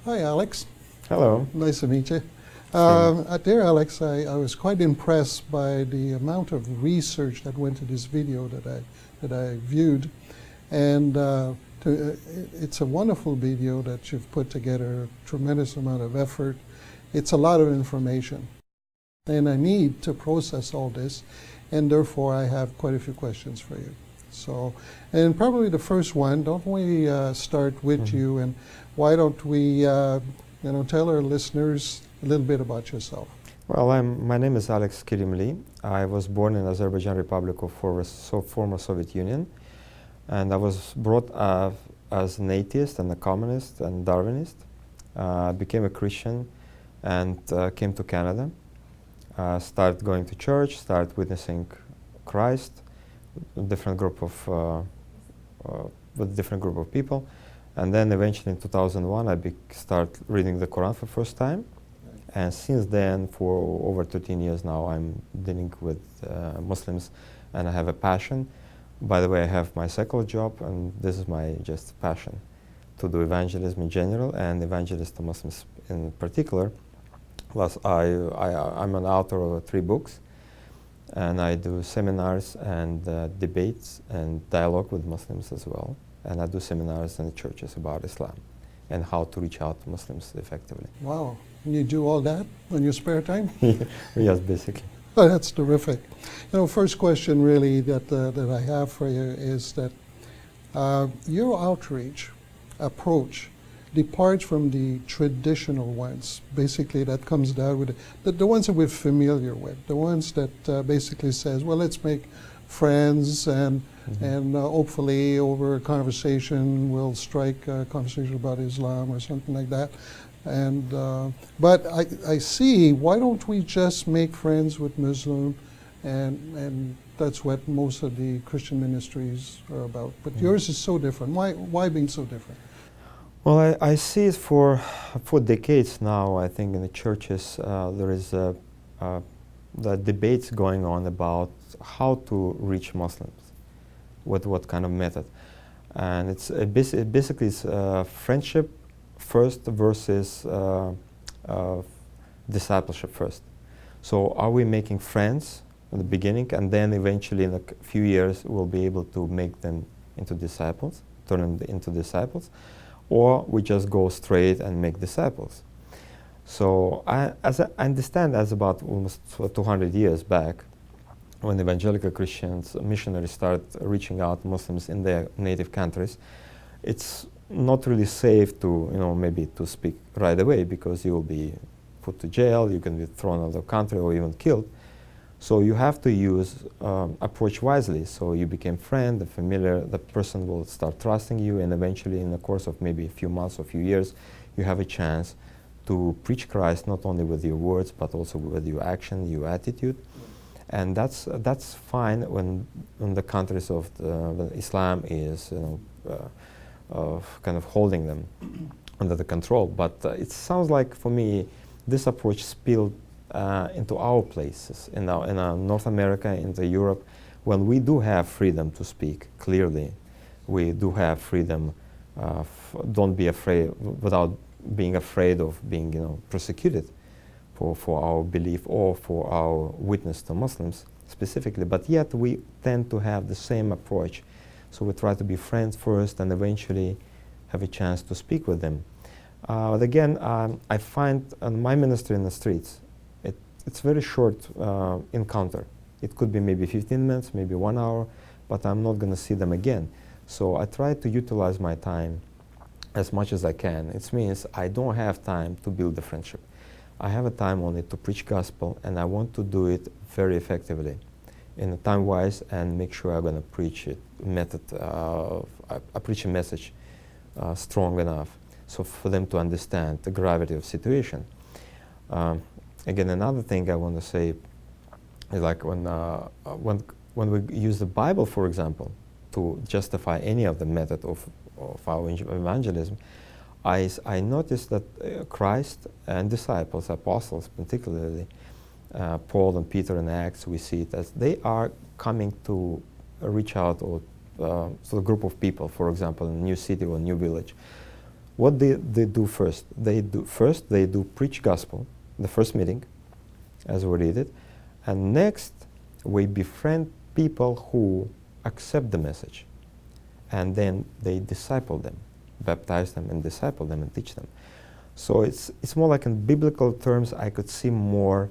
Hi, Alex. Hello. Nice to meet you. Dear Alex, I was quite impressed by the amount of research that went to this video that I viewed, and it's a wonderful video that you've put together. Tremendous amount of effort. It's a lot of information, and I need to process all this, and therefore I have quite a few questions for you. So, and probably the first one, don't we start with you, and why don't we tell our listeners a little bit about yourself? Well, my name is Alex Kirimli. I was born in Azerbaijan Republic of former Soviet Union, and I was brought up as an atheist and a communist and Darwinist. Became a Christian and came to Canada. Started going to church, started witnessing Christ, with a different group of people. And then eventually in 2001, I started reading the Quran for the first time. And since then, for over 13 years now, I'm dealing with Muslims, and I have a passion. By the way, I have my secular job, and this is my just passion, to do evangelism in general, and evangelist to Muslims in particular. Plus, I'm an author of 3 books, and I do seminars and debates and dialogue with Muslims as well. And I do seminars in the churches about Islam and how to reach out to Muslims effectively. Wow, and you do all that in your spare time? Yes, basically. Oh, that's terrific. First question really that I have for you is that your outreach approach departs from the traditional ones. Basically, that comes down with the ones that we're familiar with, the ones that basically says, well, let's make friends and hopefully over a conversation we'll strike a conversation about Islam or something like that. And but I see, why don't we just make friends with Muslim, and that's what most of the Christian ministries are about. But yours is so different. Why being so different? Well, I see it for decades now. I think in the churches there is the debates going on about how to reach Muslims, with what kind of method, and it's basically it's friendship first versus discipleship first. So are we making friends in the beginning, and then eventually in a few years we'll be able to make them into disciples, turn them into disciples, or we just go straight and make disciples? So as I understand, as about almost 200 years back, when evangelical Christians, missionaries started reaching out to Muslims in their native countries, it's not really safe to, maybe to speak right away, because you will be put to jail, you can be thrown out of the country or even killed. So you have to use approach wisely. So you became friend, familiar, the person will start trusting you, and eventually in the course of maybe a few months or a few years, you have a chance to preach Christ not only with your words but also with your action, your attitude. And that's fine when the countries of Islam is kind of holding them under the control. But it sounds like, for me, this approach spilled into our places, in our North America, into Europe, when we do have freedom to speak clearly. We do have freedom. Don't be afraid, without being afraid of being persecuted for our belief or for our witness to Muslims specifically. But yet we tend to have the same approach. So we try to be friends first and eventually have a chance to speak with them. But again, I find my ministry in the streets, it's very short encounter. It could be maybe 15 minutes, maybe 1 hour, but I'm not going to see them again. So I try to utilize my time as much as I can. It means I don't have time to build the friendship. I have a time only to preach gospel, and I want to do it very effectively, in a time-wise, and make sure I'm going to preach it. I preach a message strong enough, so for them to understand the gravity of situation. Again, another thing I want to say is, like when we use the Bible, for example, to justify any of the method of our evangelism, I noticed that Christ and disciples, apostles particularly, Paul and Peter in Acts, we see it as they are coming to reach out to a group of people, for example, in a new city or a new village, what they do first? They do preach gospel, the first meeting, as we read it, and next we befriend people who accept the message, and then they disciple them, baptize them and disciple them and teach them. So it's more like in biblical terms I could see more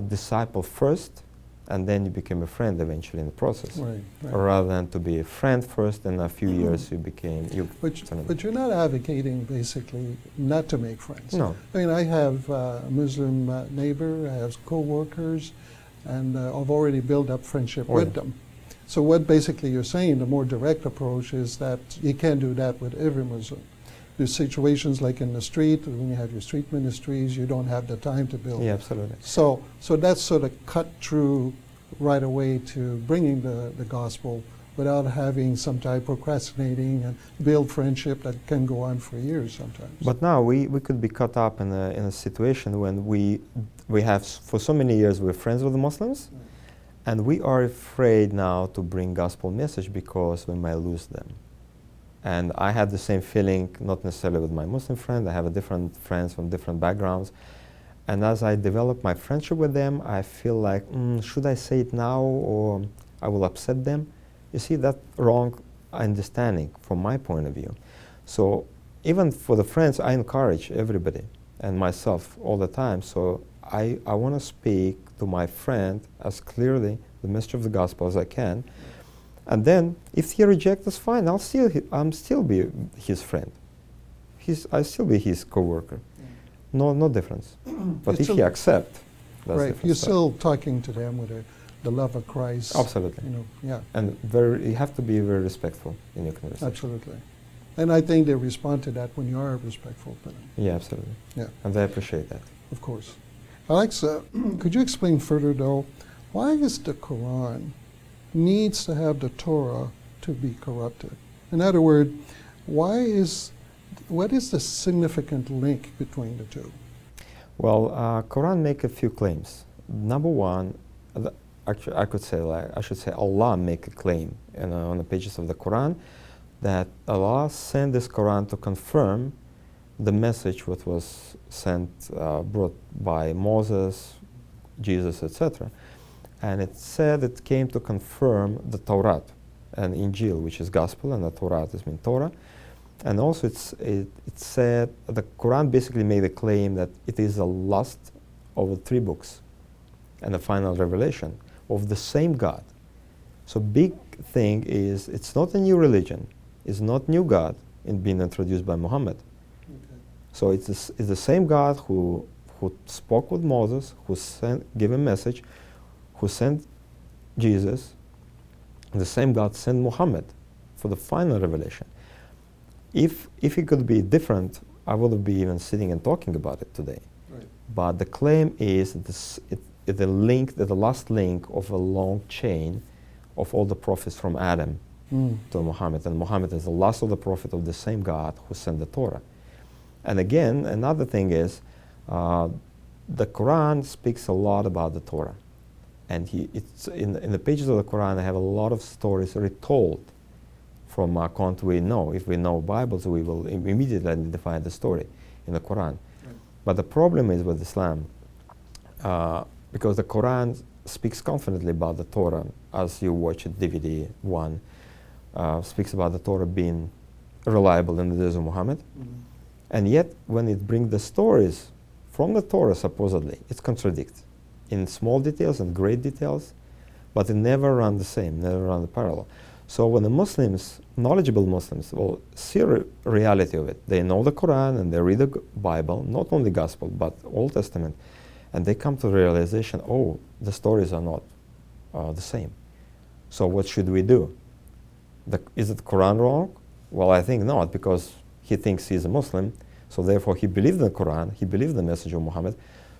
disciple first, and then you became a friend eventually in the process, Right. rather than to be a friend first and a few years you became But you're not advocating basically not to make friends. No. I mean, I have a Muslim neighbor, I have co-workers, and I've already built up friendship with them. So what basically you're saying, the more direct approach is that you can't do that with every Muslim. There's situations like in the street, when you have your street ministries, you don't have the time to build. Yeah, absolutely. So that's sort of cut through right away to bringing the gospel without having some type of procrastinating and build friendship that can go on for years sometimes. But now we could be caught up in a situation when we have, for so many years, we're friends with the Muslims, and we are afraid now to bring gospel message because we might lose them. And I had the same feeling, not necessarily with my Muslim friend. I have a different friends from different backgrounds. And as I develop my friendship with them, I feel like, should I say it now or I will upset them? You see, that wrong understanding from my point of view. So even for the friends, I encourage everybody and myself all the time. So I want to speak to my friend as clearly the message of the gospel as I can. And then, if he rejects us, fine. I'm still be his friend. I still be his co-worker. No difference. But if he accepts, that's right, different you're stuff. still talking to them with the love of Christ. Absolutely. You know, yeah. And you have to be very respectful in your conversation. Absolutely. And I think they respond to that when you are respectful to them. Yeah, absolutely. Yeah. And they appreciate that. Of course. Alexa, could you explain further though, why is the Quran needs to have the Torah to be corrupted? In other words, what is the significant link between the two? Well, Quran make a few claims. Number one, actually I should say Allah make a claim on the pages of the Quran that Allah sent this Quran to confirm the message which was brought by Moses, Jesus, etc. And it said it came to confirm the Torah and Injil, which is gospel, and the Torah is mean Torah. And also it said, the Quran basically made a claim that it is the last of the 3 books and the final revelation of the same God. So big thing is, it's not a new religion, it's not new God in being introduced by Muhammad. Okay. So it's the same God who spoke with Moses, who gave a message, who sent Jesus. The same God sent Muhammad for the final revelation. If it could be different, I wouldn't be even sitting and talking about it today. Right. But the claim is the last link of a long chain of all the prophets from Adam to Muhammad. And Muhammad is the last of the prophet of the same God who sent the Torah. And again, another thing is, the Quran speaks a lot about the Torah. And it's in the pages of the Quran, I have a lot of stories retold from account we know. If we know Bibles, we will immediately identify the story in the Quran. Right. But the problem is with Islam, because the Quran speaks confidently about the Torah, as you watch it, DVD 1, speaks about the Torah being reliable in the days of Muhammad. Mm-hmm. And yet, when it brings the stories from the Torah, supposedly, it contradicts in small details and great details, but it never run the same, never run the parallel. So when the Muslims, knowledgeable Muslims, will see reality of it, they know the Quran and they read the Bible, not only Gospel, but Old Testament, and they come to the realization, oh, the stories are not the same. So what should we do? Is the Quran wrong? Well, I think not, because he thinks he's a Muslim, so therefore he believed in the Quran, he believed the message of Muhammad.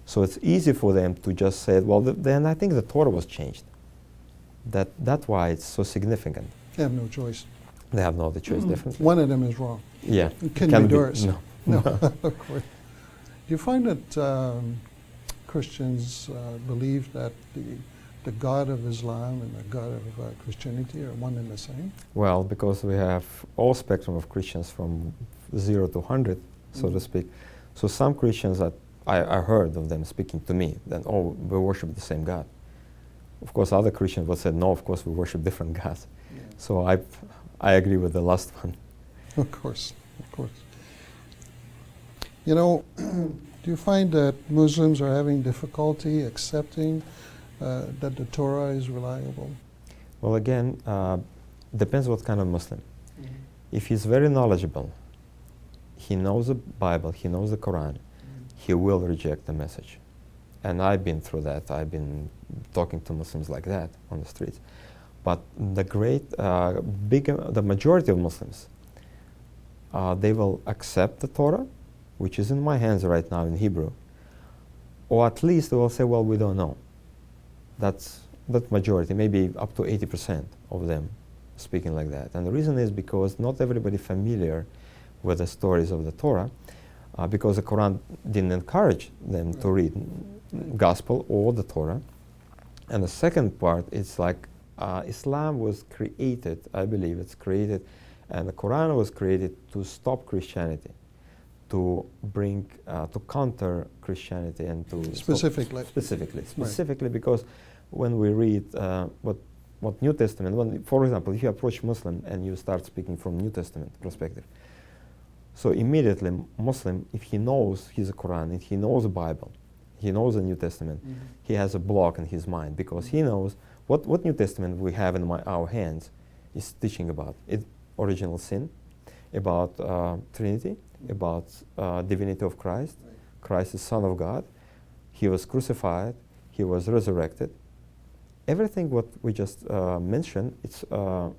So it's easy for them to just say, well, then I think the Torah was changed. That's why it's so significant. They have no choice. They have no other choice, definitely. One of them is wrong. Yeah. It can be endorsed. No. Of course. Do you find that Christians believe that the God of Islam and the God of Christianity are one and the same? Well, because we have all spectrum of Christians from 0 to 100, so to speak. So some Christians that I heard of them speaking to me, then, oh, we worship the same God. Of course, other Christians would say, no, of course, we worship different gods. Yeah. So I agree with the last one. Of course, of course. You know, do you find that Muslims are having difficulty accepting that the Torah is reliable? Well, again, depends what kind of Muslim. If he's very knowledgeable, he knows the Bible, he knows the Quran, he will reject the message. And I've been through that. I've been talking to Muslims like that on the streets. But the majority of Muslims, they will accept the Torah, which is in my hands right now in Hebrew, or at least they will say, well, we don't know. That's majority, maybe up to 80% of them speaking like that. And the reason is because not everybody familiar with the stories of the Torah, because the Quran didn't encourage them to read Gospel or the Torah. And the second part is like Islam was created, I believe it's created, and the Quran was created to stop Christianity, to bring, to counter Christianity and to Specifically. Specifically, right. Because when we read what New Testament, for example, if you approach Muslim and you start speaking from New Testament perspective, so immediately Muslim, if he knows his Quran, if he knows the Bible, he knows the New Testament, he has a block in his mind because he knows what New Testament we have in our hands is teaching about original sin, about Trinity, about divinity of Christ. Christ is Son of God. He was crucified. He was resurrected. Everything what we just mentioned, it's the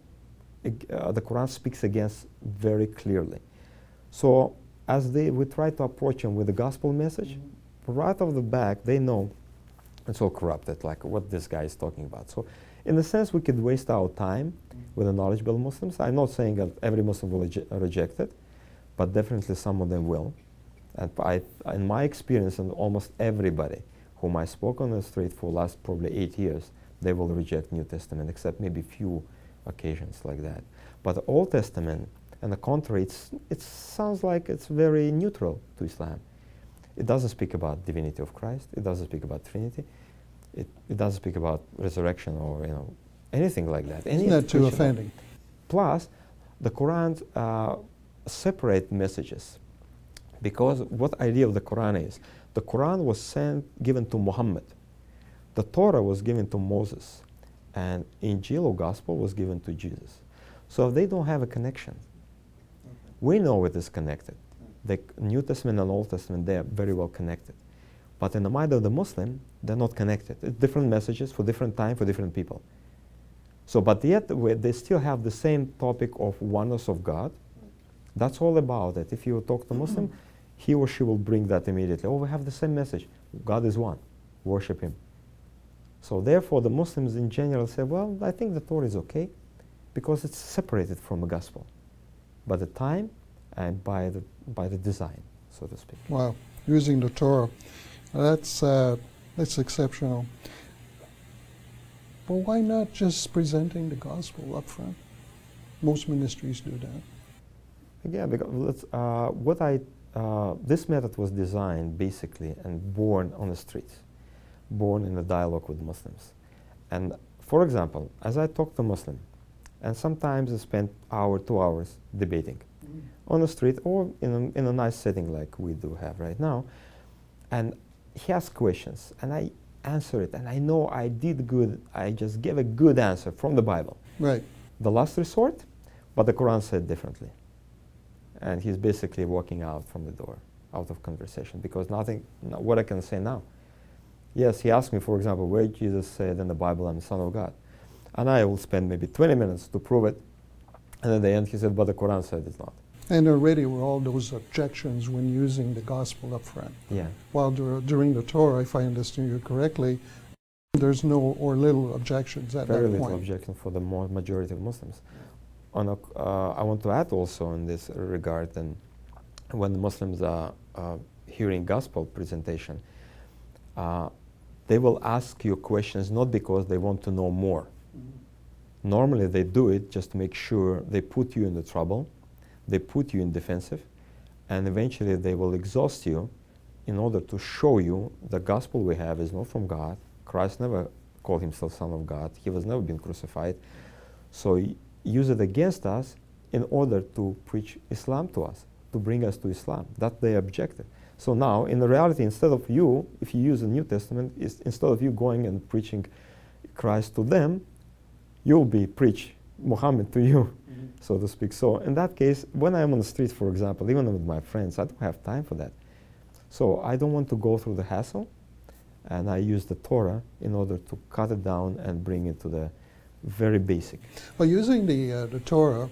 Quran speaks against very clearly. So as we try to approach them with the gospel message, right off the back, they know it's all corrupted, like what this guy is talking about. So in a sense, we could waste our time with the knowledgeable Muslims. I'm not saying that every Muslim will reject it, but definitely some of them will. And in my experience, and almost everybody whom I spoke on the street for the last probably 8 years, they will reject New Testament, except maybe few occasions like that. But the Old Testament, and the contrary, it sounds like it's very neutral to Islam. It doesn't speak about divinity of Christ. It doesn't speak about Trinity. It doesn't speak about resurrection or anything like that. Isn't that too offending? Plus, the Quran separate messages, because what idea of the Quran is, the Quran was given to Muhammad. The Torah was given to Moses, and Injil or Gospel was given to Jesus. So they don't have a connection. We know it is connected. The New Testament and Old Testament, they are very well connected. But in the mind of the Muslim, they're not connected. It's different messages for different time, for different people. So, but yet they still have the same topic of oneness of God. That's all about it. If you talk to Muslim, he or she will bring that immediately. Oh, we have the same message. God is one. Worship Him. So therefore, the Muslims in general say, well, I think the Torah is okay because it's separated from the Gospel. By the time and by the design, so to speak. Wow, using the Torah, that's exceptional. Well, why not just presenting the gospel up front? Most ministries do that. Again, because this method was designed basically and born on the streets, born in the dialogue with Muslims. And for example, as I talk to Muslim, and sometimes I spend hour, 2 hours debating on the street or in a nice setting like we do have right now, and he asks questions and I answer it, and I know I did good, I just gave a good answer from the Bible. Right. The last resort, but the Quran said differently. And he's basically walking out from the door, out of conversation, because what I can say now. Yes, he asked me, for example, where Jesus said in the Bible, I'm the Son of God. And I will spend maybe 20 minutes to prove it. And at the end he said, but the Quran said it's not. And already were all those objections when using the gospel up front. Yeah. While during the Torah, if I understand you correctly, there's no or little objections at that point. Very little objection for the majority of Muslims. I want to add also in this regard, and when the Muslims are hearing gospel presentation, they will ask you questions not because they want to know more. Normally they do it just to make sure they put you in the trouble, they put you in defensive, and eventually they will exhaust you in order to show you the gospel we have is not from God. Christ never called himself Son of God. He was never been crucified. So use it against us in order to preach Islam to us, to bring us to Islam. That's their objective. So now, in the reality, instead of you, if you use the New Testament, instead of you going and preaching Christ to them, you'll be preach Muhammad to you, so to speak. So in that case, when I'm on the street, for example, even with my friends, I don't have time for that. So I don't want to go through the hassle, and I use the Torah in order to cut it down and bring it to the very basic. Well, using the Torah,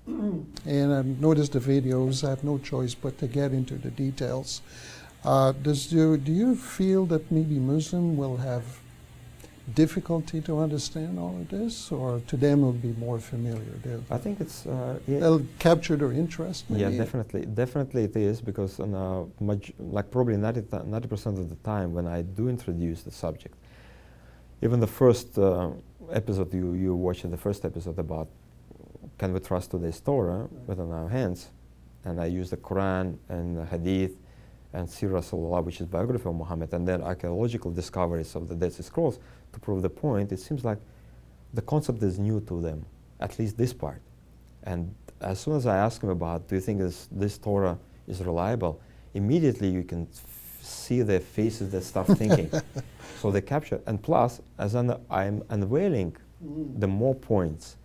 and I've noticed the videos, I have no choice but to get into the details. Do you feel that maybe Muslim will have difficulty to understand all of this, or to them it will be more familiar? I think it's They'll capture their interest, maybe? Yeah, definitely it is, because like probably 90% of the time when I do introduce the subject, even the first episode you watched, the first episode about can we trust today's Torah within our hands, and I use the Quran and the Hadith and Sirah Rasulullah, which is biography of Muhammad, and then archaeological discoveries of the Dead Sea Scrolls to prove the point. It seems like the concept is new to them, at least this part. And as soon as I ask them about, do you think this Torah is reliable, immediately you can see their faces that start thinking. So they capture. And plus, as I'm unveiling the more points,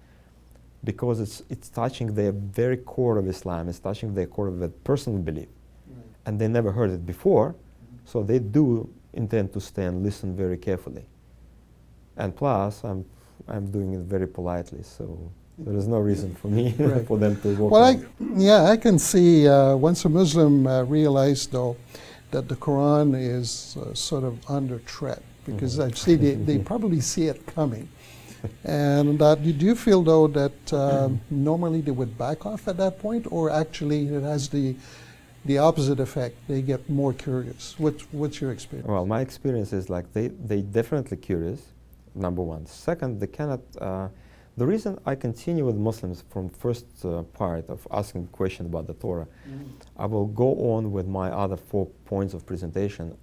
because it's touching the very core of Islam, it's touching the core of their personal belief. Right. And they never heard it before, so they do intend to stay and listen very carefully. And plus, I'm doing it very politely, so there is no reason for me right. for them to walk. Well, I can see once a Muslim realized, though, that the Quran is sort of under threat, because I see they probably see it coming. And do you feel, though, that normally they would back off at that point, or actually it has the opposite effect? They get more curious. What's your experience? Well, my experience is like they definitely curious, number one. Second, they cannot. The reason I continue with Muslims from first part of asking the question about the Torah, I will go on with my other 4 points of presentation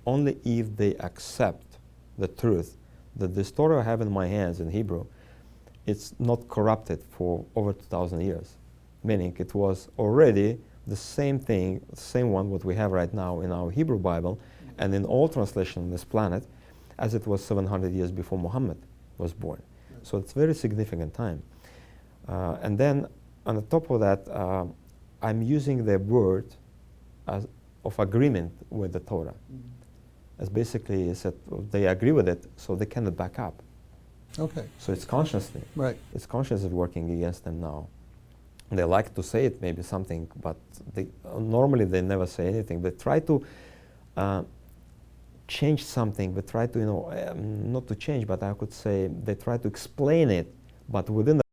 only if they accept the truth that this Torah I have in my hands in Hebrew, it's not corrupted for over 2,000 years. Meaning it was already the same thing, the same one what we have right now in our Hebrew Bible and in all translations on this planet as it was 700 years before Muhammad was born. So it's very significant time. And then on the top of that, I'm using the word as of agreement with the Torah. As basically is that they agree with it, so they cannot back up. Okay. So it's consciously. Right. It's consciously working against them now. They like to say it, maybe something, but normally they never say anything. They try to change something. They try to, not to change, but I could say they try to explain it, but within the